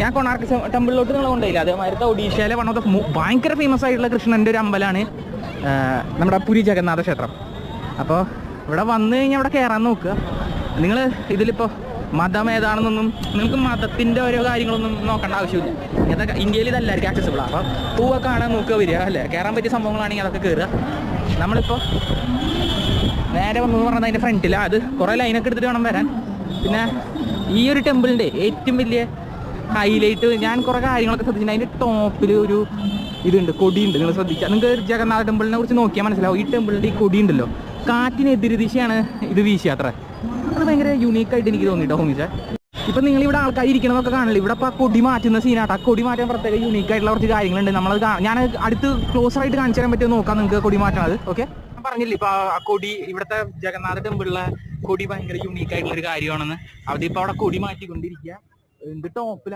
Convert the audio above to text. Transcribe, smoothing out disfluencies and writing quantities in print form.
ഞാൻ കൊണാർക്ക് ടെമ്പിളിലോട്ട് നിങ്ങൾ കൊണ്ടുപോയില്ല. അതേമാതിരി ഒഡീഷയിലെ വൺ ഓഫ് ദ ഭയങ്കര ഫേമസ് ആയിട്ടുള്ള കൃഷ്ണൻ്റെ ഒരു അമ്പലമാണ് നമ്മുടെ പുരി ജഗന്നാഥ ക്ഷേത്രം. അപ്പോൾ ഇവിടെ വന്നു കഴിഞ്ഞാൽ ഇവിടെ കയറാൻ നോക്കുക. നിങ്ങൾ ഇതിലിപ്പോൾ മതം ഏതാണെന്നൊന്നും നിങ്ങൾക്ക് മതത്തിൻ്റെ ഓരോ കാര്യങ്ങളൊന്നും നോക്കേണ്ട ആവശ്യമില്ല. ഇതൊക്കെ ഇന്ത്യയിൽ ഇതെല്ലാവർക്കും ആക്സസിബിളാണ്. അപ്പോൾ പൂവൊക്കെ കാണാൻ നോക്കുക, വരിക അല്ലേ. കയറാൻ പറ്റിയ സംഭവങ്ങളാണെങ്കിൽ അതൊക്കെ കയറുക. നമ്മളിപ്പോൾ നേരെ വന്നു പറഞ്ഞത് അതിൻ്റെ ഫ്രണ്ടിലാണ്. അത് കുറേ ലൈനൊക്കെ എടുത്തിട്ട് വേണം വരാൻ. പിന്നെ ഈ ഒരു ടെമ്പിളിൻ്റെ ഏറ്റവും വലിയ ഹൈലൈറ്റ് ഞാൻ കുറേ കാര്യങ്ങളൊക്കെ ശ്രദ്ധിച്ചിട്ടുണ്ട്. അതിൻ്റെ ടോപ്പിൽ ഒരു ഇതുണ്ട്, കൊടിയുണ്ട്. നിങ്ങൾ ശ്രദ്ധിച്ചാൽ നിങ്ങൾക്ക് ജഗന്നാഥ ടെമ്പിളിനെ കുറിച്ച് നോക്കിയാൽ മനസ്സിലാവും. ഈ ടെമ്പിളിൻ്റെ ഈ കൊടി ഉണ്ടല്ലോ, കാറ്റിനെതിരെ ദിശയാണ് ഇത് വീശിയ. അത്ര അത് ഭയങ്കര യൂണീക്കായിട്ട് എനിക്ക് തോന്നിയിട്ടോ ഹോമിച്ച. ഇപ്പം നിങ്ങളിവിടെ ആൾക്കാർ ഇരിക്കണമെന്നൊക്കെ കാണില്ല. ഇവിടെ ഇപ്പോൾ കൊടി മാറ്റുന്ന സീനാട്ടോ. ആ കൊടി മാറ്റാൻ പ്രത്യേക യൂണീക്കായിട്ടുള്ള കുറച്ച് കാര്യങ്ങളുണ്ട്. നമ്മളത് ഞാൻ അടുത്ത് ക്ലോസറായിട്ട് കാണിച്ചു തരാൻ പറ്റുമോ നോക്കാം നിങ്ങൾക്ക് കൊടി മാറ്റണത്. ഓക്കെ, ഞാൻ പറഞ്ഞില്ലേ ഇപ്പോൾ ആ കൊടി ഇവിടുത്തെ ജഗന്നാഥ ടെമ്പിളിലെ കൊടി ഭയങ്കര യൂണീക്കായിട്ടുള്ളൊരു കാര്യമാണെന്ന്. അതിപ്പോൾ അവിടെ കൊടി മാറ്റിക്കൊണ്ടിരിക്കുക. എന്ത് ടോപ്പിലാണ്